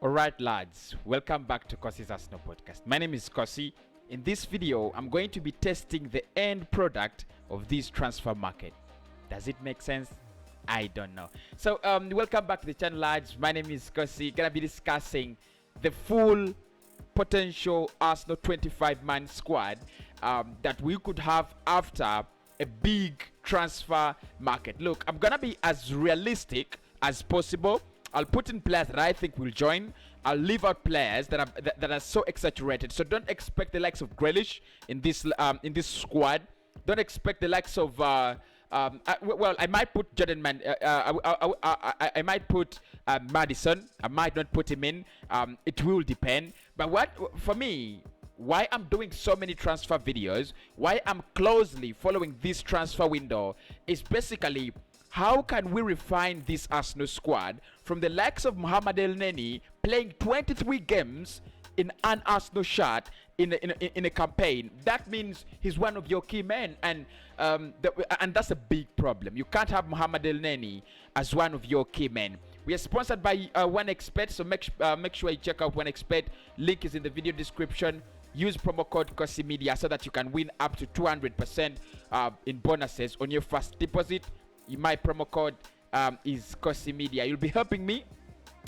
Alright lads, welcome back to Cossy's Arsenal podcast. My name is Cossy. In this video, I'm going to be testing the end product of this transfer market. Does it make sense? I don't know. So welcome back to the channel lads. My name is Cossy. Gonna be discussing the full potential Arsenal 25-man squad that we could have after a big transfer market. Look, I'm gonna be as realistic as possible. I'll put in players that I think will join. I'll leave out players that are so exaggerated. So don't expect the likes of Grealish in this squad. Don't expect the likes of well, I might put Jordan Man. I might put Maddison. I might not put him in. It will depend. But what for me? Why I'm doing so many transfer videos, why I'm closely following this transfer window, is basically how can we refine this Arsenal squad from the likes of Mohamed Elneny playing 23 games in an Arsenal shirt in a campaign. That means he's one of your key men, and that's a big problem. You can't have Mohamed Elneny as one of your key men. We are sponsored by OneXpert, so make sure you check out OneXpert. Link is in the video description. Use promo code Cossy Media so that you can win up to 200% in bonuses on your first deposit. My promo code is Cossy Media. You'll be helping me.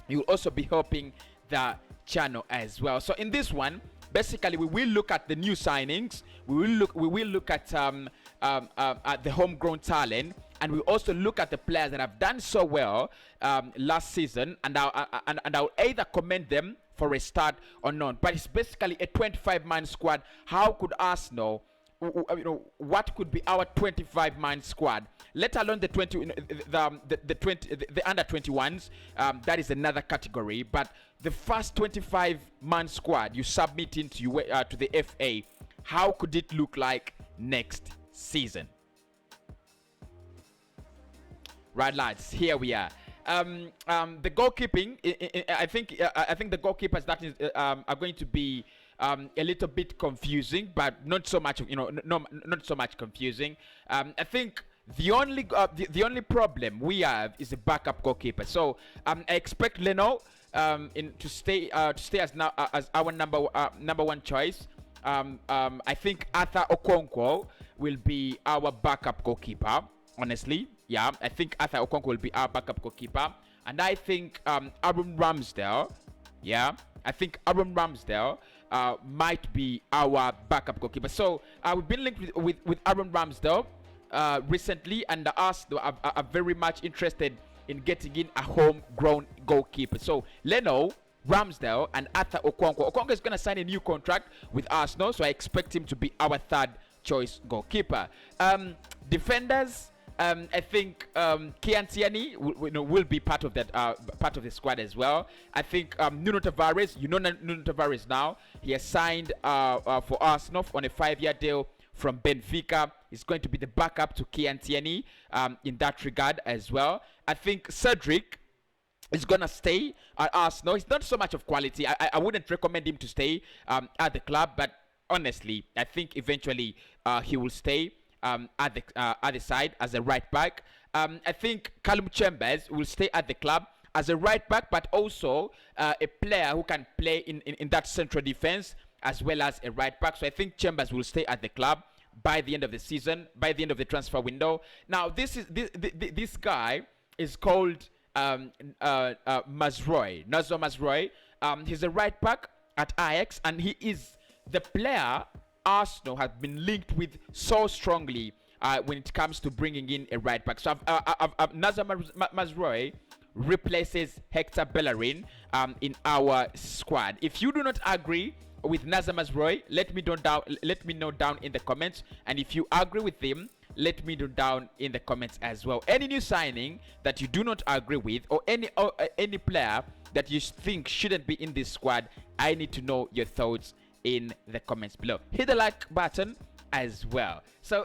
You'll also be helping the channel as well. So in this one, basically, we will look at the new signings. We will look at the homegrown talent, and we also look at the players that have done so well last season, and I'll either commend them for a start or not. But it's basically a 25-man squad. How could Arsenal, what could be our 25-man squad? Let alone the under 21s. That is another category. But the first 25-man squad you submit into to the FA, how could it look like next season? Right, lads, here we are. The goalkeeping, I think the goalkeepers that are going to be a little bit confusing, but not so much, not so much confusing. I think the only problem we have is a backup goalkeeper. So I expect Leno to stay as our number one choice. I think Arthur Okonkwo will be our backup goalkeeper. Honestly, yeah, I think Arthur Okonkwo will be our backup goalkeeper, and I think Aaron Ramsdale, yeah, I think Aaron Ramsdale might be our backup goalkeeper. So we've been linked with Aaron Ramsdale recently, and Arsenal are very much interested in getting in a homegrown goalkeeper. So Leno, Ramsdale, and Arthur Okonkwo. Okonkwo is going to sign a new contract with Arsenal, so I expect him to be our third choice goalkeeper. Defenders. I think Kian Tierney will be part of that part of the squad as well. I think Nuno Tavares, Nuno Tavares now, he has signed for Arsenal on a 5-year deal from Benfica. He's going to be the backup to Kian Tierney in that regard as well. I think Cedric is gonna stay at Arsenal. He's not so much of quality. I wouldn't recommend him to stay at the club, but honestly, I think eventually he will stay at the side as a right back. I think Callum Chambers will stay at the club as a right back, but also a player who can play in that central defense as well as a right back. So I think Chambers will stay at the club by the end of the season, by the end of the transfer window. Now this guy is called Mazraoui, Nazo Mazraoui. He's a right back at Ajax, and he is the player Arsenal has been linked with so strongly when it comes to bringing in a right back. So Nazo Mazraoui replaces Hector Bellerin in our squad. If you do not agree with Nazo Mazraoui, let me know down in the comments. And if you agree with him, let me know down in the comments as well. Any new signing that you do not agree with, or any player that you think shouldn't be in this squad, I need to know your thoughts in the comments below. Hit the like button as well. So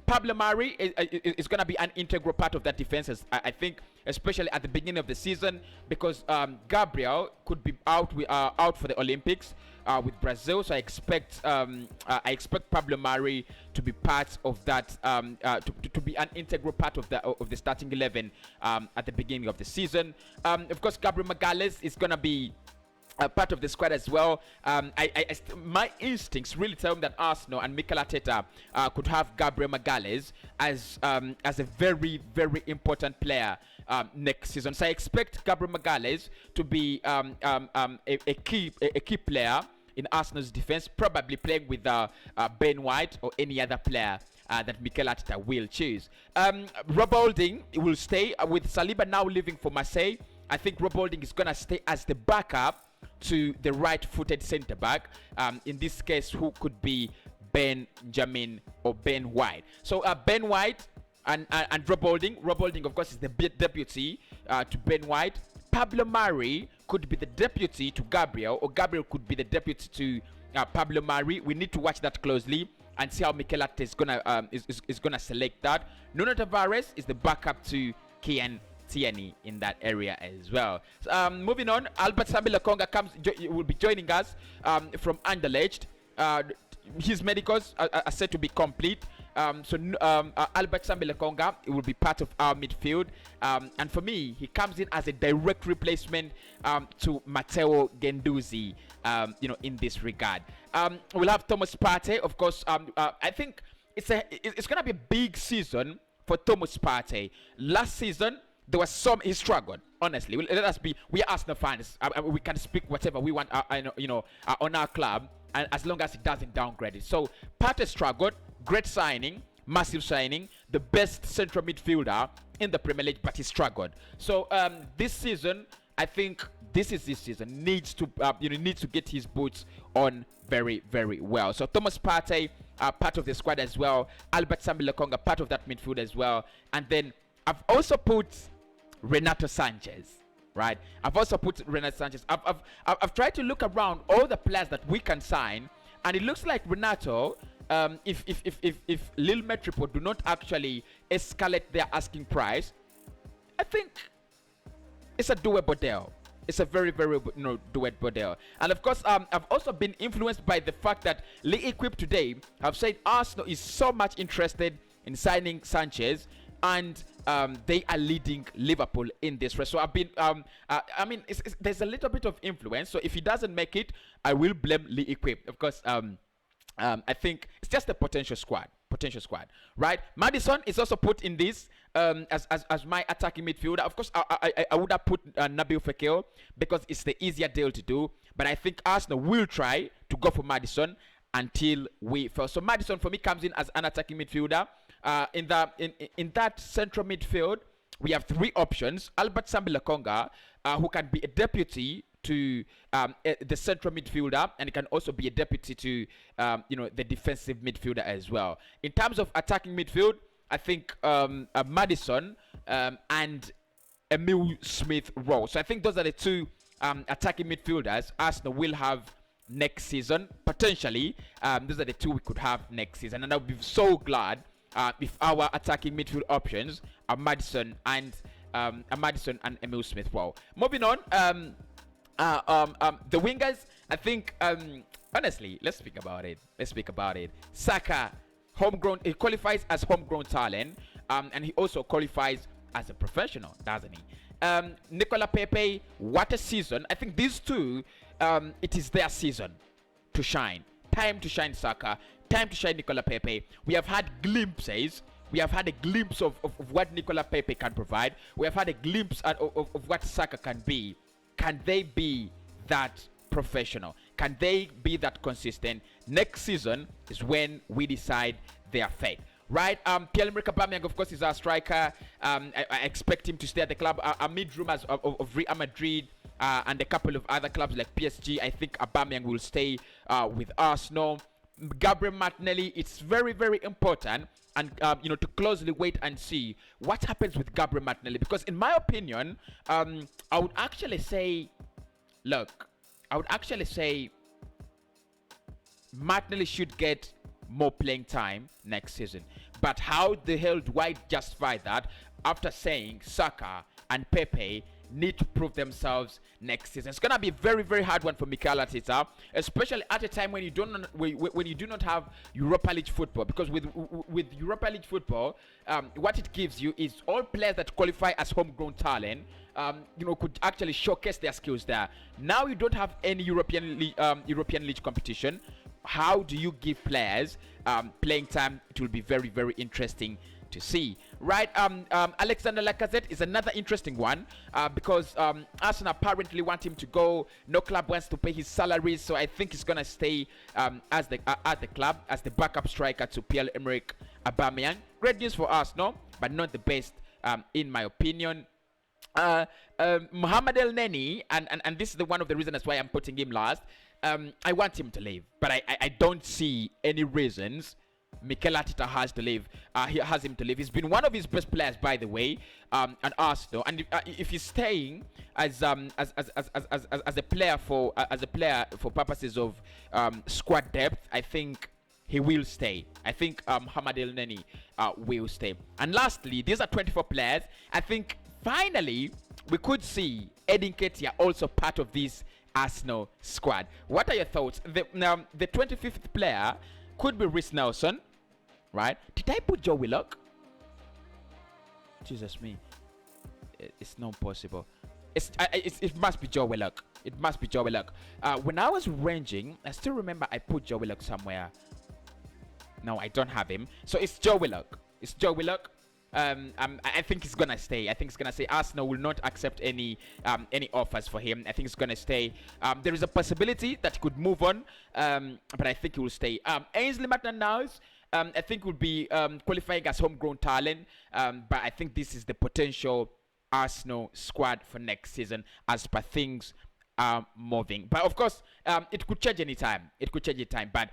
Pablo Mari is going to be an integral part of that defense, I think, especially at the beginning of the season, because Gabriel could be out for the Olympics with Brazil. So I expect Pablo Mari to be part of that, to be an integral part of the starting 11 at the beginning of the season. Of course, Gabriel Magalhaes is going to be part of the squad as well. My instincts really tell me that Arsenal and Mikel Arteta could have Gabriel Magalhaes as a very, very important player next season. So I expect Gabriel Magalhaes to be a key player in Arsenal's defense, probably playing with Ben White or any other player that Mikel Arteta will choose. Rob Holding will stay with Saliba now leaving for Marseille. I think Rob Holding is going to stay as the backup to the right-footed centre-back. In this case, who could be Benjamin or Ben White. So Ben White and Rob Holding. Rob Holding, of course, is the deputy to Ben White. Pablo Mari could be the deputy to Gabriel, or Gabriel could be the deputy to Pablo Mari. We need to watch that closely and see how Mikel Arteta is gonna select that. Nuno Tavares is the backup to Kian Tierney in that area as well. Moving on, Albert Sambi will be joining us from Anderlecht. His medicals are said to be complete. Albert Sambi Lokonga will be part of our midfield, and for me, he comes in as a direct replacement to Matteo Guendouzi. In this regard, we'll have Thomas Partey. Of course, I think it's gonna be a big season for Thomas Partey. Last season, there was he struggled. Honestly, we are Arsenal fans. We can speak whatever we want, on our club, and as long as it doesn't downgrade it. So Partey struggled. Great signing, massive signing, the best central midfielder in the Premier League, but he struggled. So this season, I think this season needs to get his boots on very, very well. So Thomas Partey, part of the squad as well. Albert Sambi Lokonga, part of that midfield as well. And then I've also put Renato Sanchez. Right, I've also put Renato Sanchez. I've tried to look around all the players that we can sign, and it looks like Renato, if Lille Metropole do not actually escalate their asking price, I think it's a doable deal. It's a very, very doable deal. And of course, I've also been influenced by the fact that L'Equipe today have said Arsenal is so much interested in signing Sanchez, and they are leading Liverpool in this race. So I've been, there's a little bit of influence. So if he doesn't make it, I will blame L'Equipe. Of course, I think it's just a potential squad, right? Maddison is also put in this as my attacking midfielder. Of course, I would have put Nabil Fekir because it's the easier deal to do. But I think Arsenal will try to go for Maddison until we fail. So Maddison for me comes in as an attacking midfielder. In that central midfield, we have three options. Albert Sambi Lokonga, who can be a deputy to the central midfielder, and it can also be a deputy to the defensive midfielder as well. In terms of attacking midfield, I think Maddison and Emil Smith-Rowe. So I think those are the two attacking midfielders Arsenal will have next season, potentially. Those are the two we could have next season, and I'll be so glad if our attacking midfield options are Maddison and Emil Smith-Rowe. Moving on, the wingers, I think, honestly, let's speak about it. Saka, homegrown, he qualifies as homegrown talent, and he also qualifies as a professional, doesn't he? Nicola Pepe, what a season. I think these two, it is their season to shine. Time to shine Saka, time to shine Nicola Pepe. We have had glimpses. We have had a glimpse of what Nicola Pepe can provide. We have had a glimpse of what Saka can be. Can they be that professional? Can they be that consistent? Next season is when we decide their fate. Right? Pierre-Emerick Aubameyang, of course, is our striker. I expect him to stay at the club. Amid rumors of Real Madrid and a couple of other clubs like PSG, I think Aubameyang will stay with Arsenal. Gabriel Martinelli, it's very, very important, and to closely wait and see what happens with Gabriel Martinelli, because in my opinion, I would actually say Martinelli should get more playing time next season. But how the hell do I justify that after saying Saka and Pepe need to prove themselves next season? It's gonna be a very, very hard one for Mikel Arteta, especially at a time when you do not have Europa League football. Because with Europa League football, what it gives you is all players that qualify as homegrown talent could actually showcase their skills there. Now you don't have any European League competition. How do you give players playing time? It will be very, very interesting to see, right? Alexander Lacazette is another interesting one because Arsenal apparently want him to go. No club wants to pay his salary, so I think he's gonna stay at the club as the backup striker to Pierre-Emerick Aubameyang. Great news for Arsenal, but not the best in my opinion. Mohamed El Neni, and this is one of the reasons why I'm putting him last. I want him to leave, but I don't see any reasons Mikel Arteta has to leave. He has him to leave. He's been one of his best players, by the way, at Arsenal. And if he's staying as a player for purposes of squad depth, I think he will stay. I think Mohamed El Neni will stay. And lastly, these are 24 players. I think finally we could see Edin Ketia also part of this Arsenal squad. What are your thoughts? The 25th player could be Reece Nelson, right? Did I put Joe Willock? Jesus me, it's not possible. It must be Joe Willock. It must be Joe Willock. When I was ranging, I still remember I put Joe Willock somewhere. No, I don't have him. So it's Joe Willock. It's Joe Willock. I think he's gonna stay. I think he's gonna stay. Arsenal will not accept any offers for him. I think he's gonna stay. There is a possibility that he could move on, but I think he will stay. Ainsley Maitland-Niles, I think will be qualifying as homegrown talent, but I think this is the potential Arsenal squad for next season as per things are moving. But of course, it could change anytime. It could change anytime. But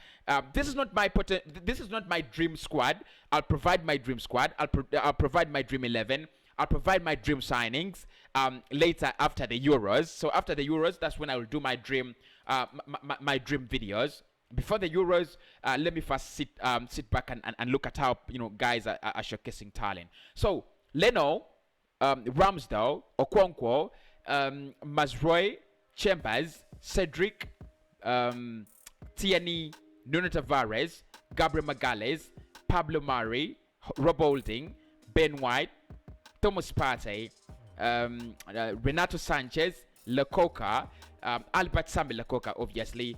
this is not my dream squad. I'll provide my dream squad. I'll provide my dream 11. I'll provide my dream signings later after the Euros. So after the Euros, that's when I will do my dream my dream videos. Before the Euros, let me first sit back and look at how guys are showcasing talent. So Leno, Ramsdale, Okonkwo, Mazroy, Chambers, Cedric, Tierney, Nuno Tavares, Gabriel Magalhaes, Pablo Mari, Rob Holding, Ben White, Thomas Partey, Renato Sanchez, Lococa, Albert Sambi Lococa, obviously,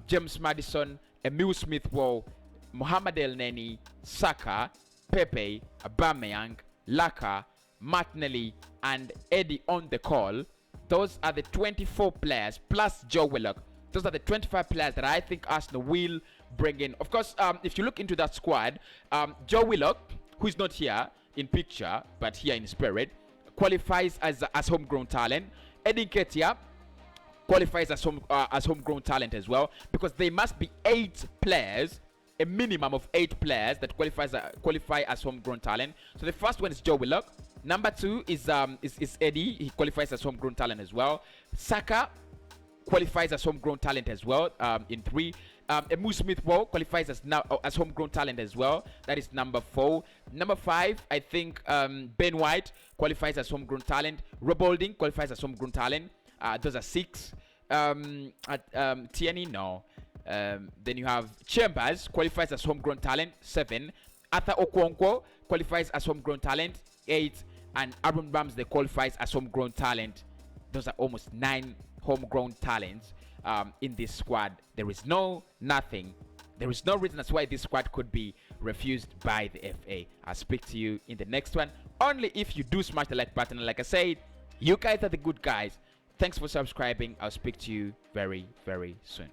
James Maddison, Emile Smith-Rowe, Mohamed El Neni, Saka, Pepe, Aubameyang, Laka, Martinelli, and Eddie on the call. Those are the 24 players plus Joe Willock. Those are the 25 players that I think Arsenal will bring in. Of course, if you look into that squad, Joe Willock, who is not here in picture but here in spirit, qualifies as homegrown talent. Edin Ketia qualifies as homegrown talent as well, because there must be 8 players, a minimum of 8 players that qualify as homegrown talent. So the first one is Joe Willock. Number 2 is Eddie. He qualifies as homegrown talent as well. Saka qualifies as homegrown talent as well. In 3, Emile Smith-Rowe qualifies as homegrown talent as well. That is number 4. Number 5, I think Ben White qualifies as homegrown talent. Rob Holding qualifies as homegrown talent. Those are 6. Tierney, no. Then you have Chambers qualifies as homegrown talent. 7. Arthur Okonkwo qualifies as homegrown talent. 8. And Aaron Ramsdale qualifies as homegrown talent. Those are almost 9 homegrown talents in this squad. There is nothing. There is no reason as why this squad could be refused by the FA. I'll speak to you in the next one. Only if you do smash the like button. And like I said, you guys are the good guys. Thanks for subscribing. I'll speak to you very, very soon.